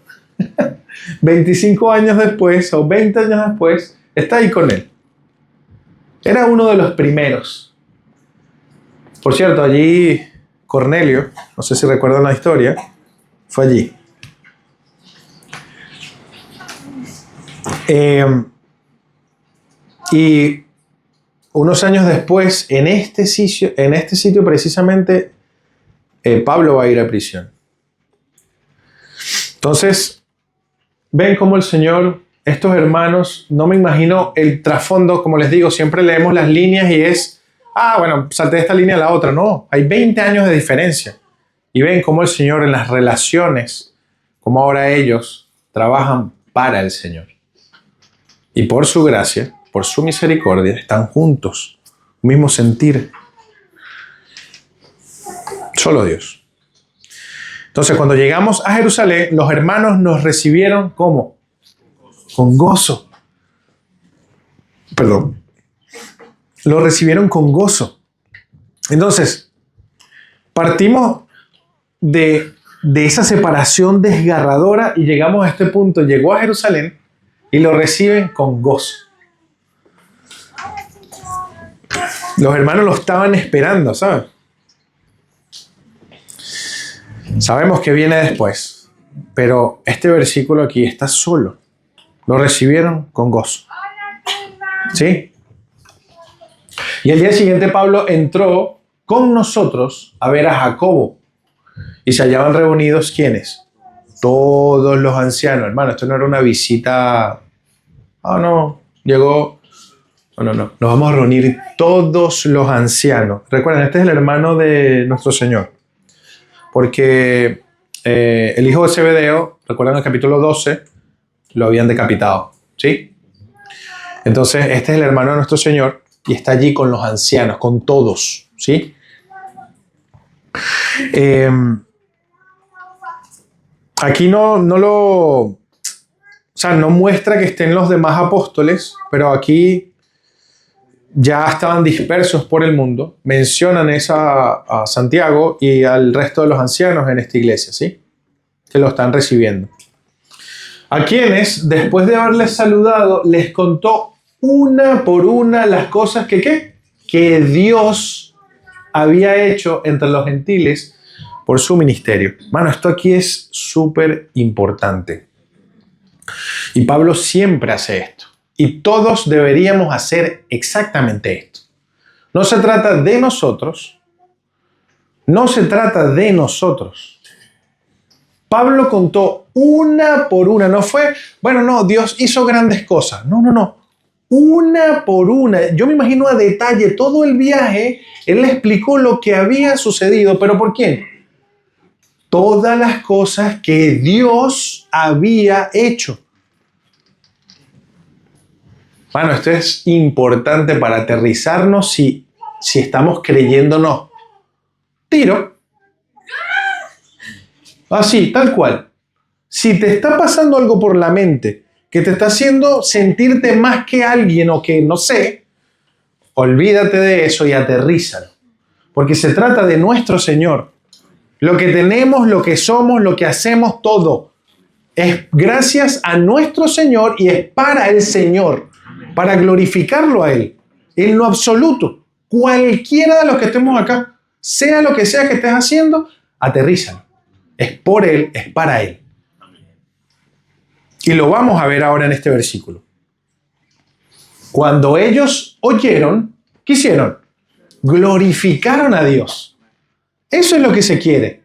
25 años después o 20 años después, está ahí con él. Era uno de los primeros. Por cierto, allí Cornelio, no sé si recuerdan la historia, fue allí. Y unos años después, en este sitio precisamente, Pablo va a ir a prisión. Entonces, ven cómo el Señor, estos hermanos, no me imagino el trasfondo, como les digo, siempre leemos las líneas y es, bueno, salté de esta línea a la otra. No, hay 20 años de diferencia. Y ven cómo el Señor en las relaciones, cómo ahora ellos trabajan para el Señor. Y por su gracia, por su misericordia, están juntos, mismo sentir. Solo Dios. Entonces, cuando llegamos a Jerusalén, los hermanos nos recibieron ¿cómo? Con gozo. Perdón. Lo recibieron con gozo. Entonces, partimos de esa separación desgarradora y llegamos a este punto. Llegó a Jerusalén y lo reciben con gozo. Los hermanos lo estaban esperando, ¿sabes? Sabemos que viene después, pero este versículo aquí está solo. Lo recibieron con gozo. ¿Sí? Y el día siguiente Pablo entró con nosotros a ver a Jacobo. Y se hallaban reunidos, ¿quiénes? Todos los ancianos. Hermano, esto no era una visita. No, llegó. No. Nos vamos a reunir todos los ancianos. Recuerden, este es el hermano de nuestro Señor. Porque el hijo de Zebedeo, recuerdan el capítulo 12, lo habían decapitado. ¿Sí? Entonces, este es el hermano de nuestro Señor y está allí con los ancianos, con todos. ¿Sí? Aquí no muestra que estén los demás apóstoles, pero aquí ya estaban dispersos por el mundo. Mencionan a Santiago y al resto de los ancianos en esta iglesia, ¿sí? Que lo están recibiendo. A quienes, después de haberles saludado, les contó una por una las cosas que Dios había hecho entre los gentiles por su ministerio. Mano, esto aquí es súper importante. Y Pablo siempre hace esto. Y todos deberíamos hacer exactamente esto. No se trata de nosotros. No se trata de nosotros. Pablo contó una por una. No fue, Dios hizo grandes cosas. No. Una por una. Yo me imagino a detalle todo el viaje. Él le explicó lo que había sucedido. ¿Pero por quién? Todas las cosas que Dios había hecho. Bueno, esto es importante para aterrizarnos si estamos creyéndonos. Tiro. Así, tal cual. Si te está pasando algo por la mente que te está haciendo sentirte más que alguien o que no sé, olvídate de eso y aterrízalo. Porque se trata de nuestro Señor. Lo que tenemos, lo que somos, lo que hacemos, todo es gracias a nuestro Señor y es para el Señor, para glorificarlo a Él, en lo absoluto. Cualquiera de los que estemos acá, sea lo que sea que estés haciendo, aterrízalo. Es por Él, es para Él. Y lo vamos a ver ahora en este versículo. Cuando ellos oyeron, ¿qué hicieron? Glorificaron a Dios. Eso es lo que se quiere.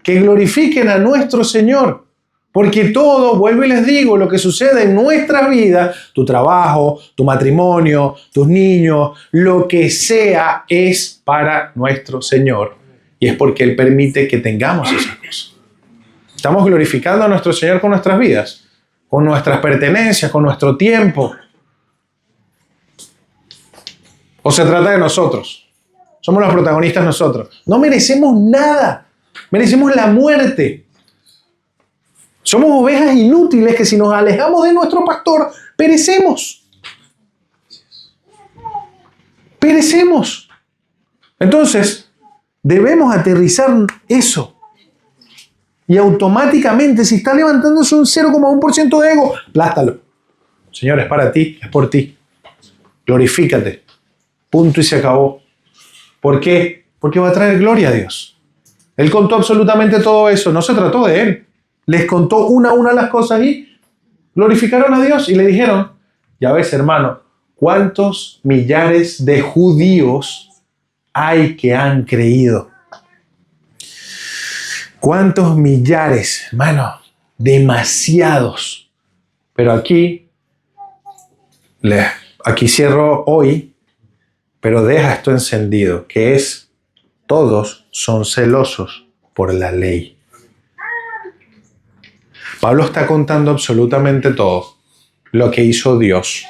Que glorifiquen a nuestro Señor. Porque todo, vuelvo y les digo, lo que sucede en nuestra vida, tu trabajo, tu matrimonio, tus niños, lo que sea, es para nuestro Señor. Y es porque Él permite que tengamos esas cosas. Estamos glorificando a nuestro Señor con nuestras vidas, con nuestras pertenencias, con nuestro tiempo. ¿O se trata de nosotros? Somos los protagonistas nosotros. No merecemos nada. Merecemos la muerte. Somos ovejas inútiles que si nos alejamos de nuestro pastor, perecemos. Perecemos. Entonces, debemos aterrizar eso. Y automáticamente, si está levantándose un 0,1% de ego, aplástalo. Señor, es para ti, es por ti. Glorifícate. Punto y se acabó. ¿Por qué? Porque va a traer gloria a Dios. Él contó absolutamente todo eso. No se trató de Él. Les contó una a una las cosas y glorificaron a Dios y le dijeron, ya ves, hermano, ¿cuántos millares de judíos hay que han creído? ¿Cuántos millares? Hermano, demasiados. Pero aquí cierro hoy, pero deja esto encendido, que es, todos son celosos por la ley. Pablo está contando absolutamente todo lo que hizo Dios,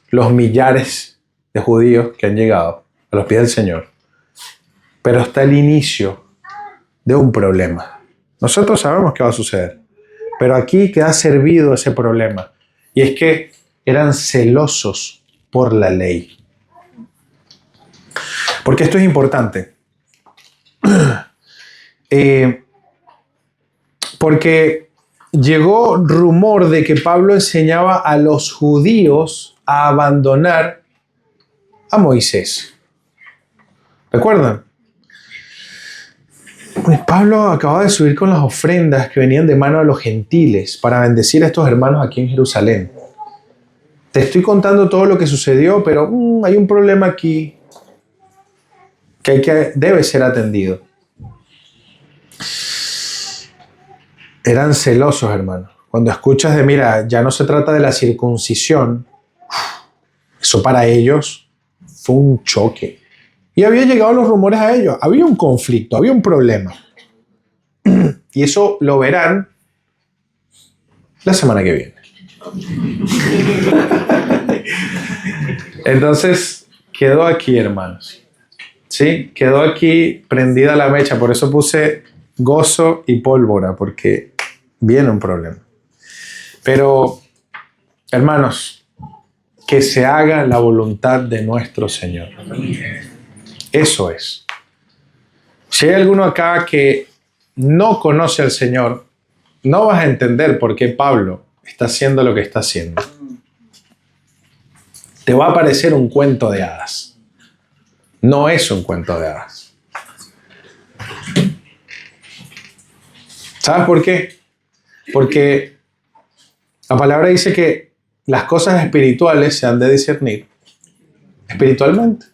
los millares de judíos que han llegado a los pies del Señor. Pero está el inicio de un problema. Nosotros sabemos qué va a suceder, pero aquí queda servido ese problema. Y es que eran celosos por la ley. Porque esto es importante. Porque llegó rumor de que Pablo enseñaba a los judíos a abandonar a Moisés. ¿Recuerdan? Pablo acababa de subir con las ofrendas que venían de mano de los gentiles para bendecir a estos hermanos aquí en Jerusalén. Te estoy contando todo lo que sucedió, pero hay un problema aquí que debe ser atendido. Eran celosos, hermanos. Cuando escuchas de, mira, ya no se trata de la circuncisión, eso para ellos fue un choque. Y había llegado los rumores a ellos. Había un conflicto, había un problema. Y eso lo verán la semana que viene. Entonces, quedó aquí, hermanos. ¿Sí? Quedó aquí prendida la mecha. Por eso puse gozo y pólvora, porque viene un problema. Pero, hermanos, que se haga la voluntad de nuestro Señor. Eso es. Si hay alguno acá que no conoce al Señor, no vas a entender por qué Pablo está haciendo lo que está haciendo. Te va a parecer un cuento de hadas. No es un cuento de hadas. ¿Sabes por qué? Porque la palabra dice que las cosas espirituales se han de discernir espiritualmente.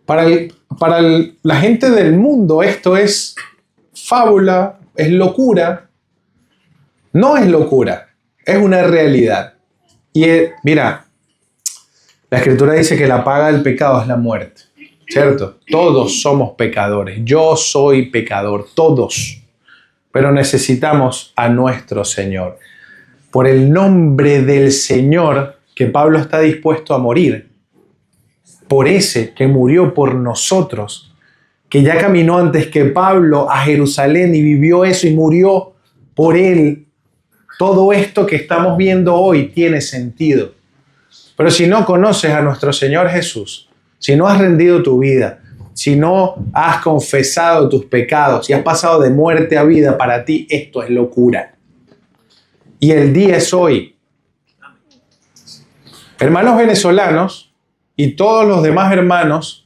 Para la gente del mundo esto es fábula, es locura. No es locura, es una realidad. Y mira, la Escritura dice que la paga del pecado es la muerte, ¿cierto? Todos somos pecadores. Yo soy pecador, todos. Pero necesitamos a nuestro Señor. Por el nombre del Señor que Pablo está dispuesto a morir. Por ese que murió por nosotros, que ya caminó antes que Pablo a Jerusalén y vivió eso y murió por él. Todo esto que estamos viendo hoy tiene sentido. Pero si no conoces a nuestro Señor Jesús, si no has rendido tu vida, si no has confesado tus pecados y has pasado de muerte a vida, para ti esto es locura. Y el día es hoy. Hermanos venezolanos y todos los demás hermanos,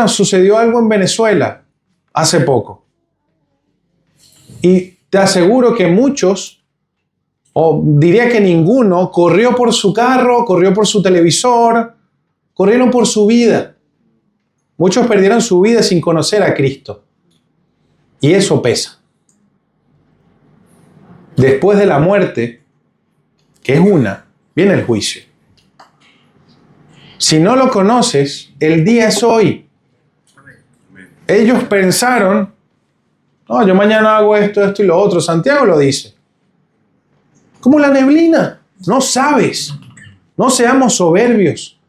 sucedió algo en Venezuela hace poco. Y te aseguro que muchos, o diría que ninguno, corrió por su carro, corrió por su televisor, corrieron por su vida. Muchos perdieron su vida sin conocer a Cristo. Y eso pesa. Después de la muerte, que es viene el juicio. Si no lo conoces, el día es hoy. Ellos pensaron, no, yo mañana hago esto, esto y lo otro. Santiago lo dice. Como la neblina. No sabes. No seamos soberbios.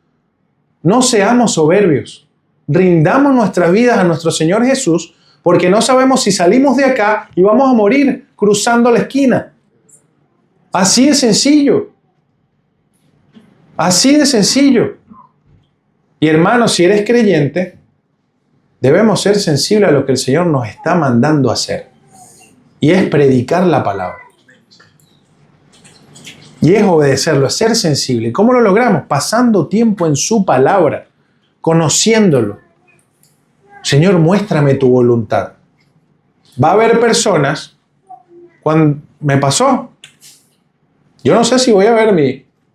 No seamos soberbios. Rindamos nuestras vidas a nuestro Señor Jesús, porque no sabemos si salimos de acá y vamos a morir cruzando la esquina. Así de sencillo. Así de sencillo. Y hermanos, si eres creyente, debemos ser sensibles a lo que el Señor nos está mandando a hacer. Y es predicar la palabra. Y es obedecerlo, es ser sensible. ¿Cómo lo logramos? Pasando tiempo en su palabra, conociéndolo. Señor, muéstrame tu voluntad. Va a haber personas, cuando me pasó, yo no sé si voy a ver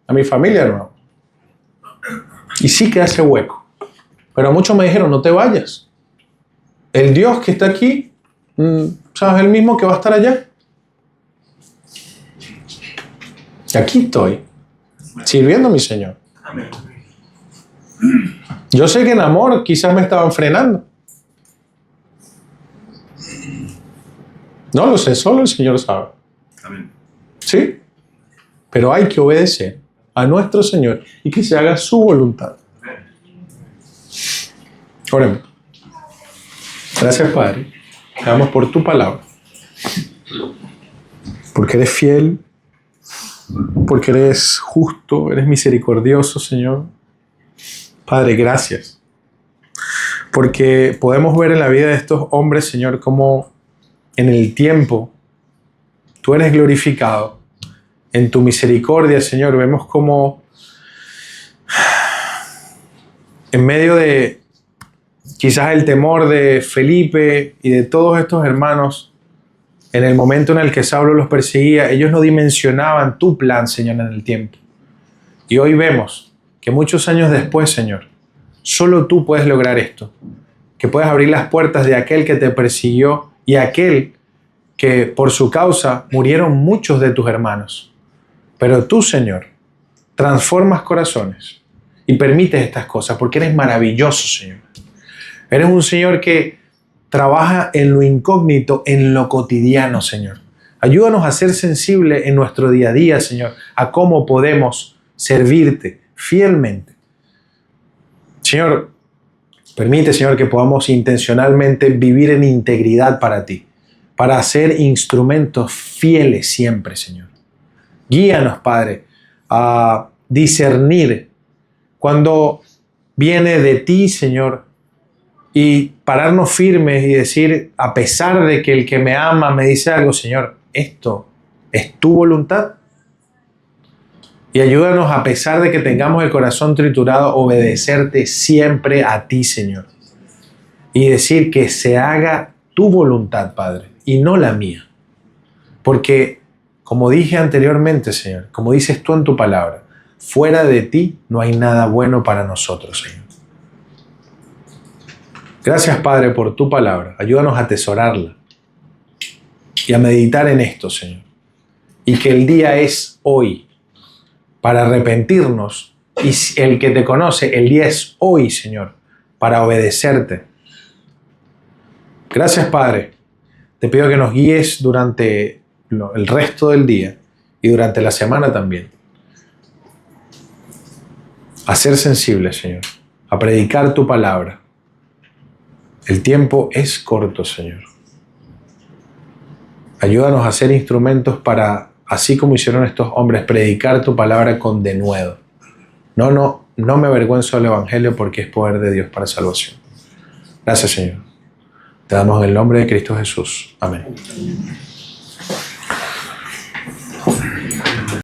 a mi familia, hermano. Y sí que hace hueco. Pero muchos me dijeron, no te vayas. El Dios que está aquí, ¿sabes? El mismo que va a estar allá. Y aquí estoy, sirviendo a mi Señor. Amén. Yo sé que en amor quizás me estaban frenando. No lo sé, solo el Señor sabe. Amén. ¿Sí? Pero hay que obedecer a nuestro Señor y que se haga su voluntad. Oremos. Gracias, Padre. Te damos por tu palabra. Porque eres fiel. Porque eres justo, eres misericordioso, Señor. Padre, gracias. Porque podemos ver en la vida de estos hombres, Señor, cómo en el tiempo tú eres glorificado. En tu misericordia, Señor, vemos cómo en medio de quizás el temor de Felipe y de todos estos hermanos, en el momento en el que Saulo los perseguía, ellos no dimensionaban tu plan, Señor, en el tiempo. Y hoy vemos que muchos años después, Señor, solo tú puedes lograr esto. Que puedes abrir las puertas de aquel que te persiguió y aquel que por su causa murieron muchos de tus hermanos. Pero tú, Señor, transformas corazones y permites estas cosas porque eres maravilloso, Señor. Eres un Señor que trabaja en lo incógnito, en lo cotidiano, Señor. Ayúdanos a ser sensibles en nuestro día a día, Señor, a cómo podemos servirte fielmente. Señor, permite, Señor, que podamos intencionalmente vivir en integridad para ti, para ser instrumentos fieles siempre, Señor. Guíanos, Padre, a discernir cuando viene de ti, Señor, y pararnos firmes y decir, a pesar de que el que me ama me dice algo, Señor, esto es tu voluntad. Y ayúdanos, a pesar de que tengamos el corazón triturado, obedecerte siempre a ti, Señor. Y decir que se haga tu voluntad, Padre, y no la mía. Porque, como dije anteriormente, Señor, como dices tú en tu palabra, fuera de ti no hay nada bueno para nosotros, Señor. Gracias, Padre, por tu palabra. Ayúdanos a atesorarla y a meditar en esto, Señor. Y que el día es hoy para arrepentirnos. Y el que te conoce, el día es hoy, Señor, para obedecerte. Gracias, Padre. Te pido que nos guíes durante el resto del día y durante la semana también. A ser sensibles, Señor. A predicar tu palabra. El tiempo es corto, Señor. Ayúdanos a ser instrumentos para, así como hicieron estos hombres, predicar tu palabra con denuedo. No me avergüenzo del Evangelio porque es poder de Dios para salvación. Gracias, Señor. Te damos en el nombre de Cristo Jesús. Amén.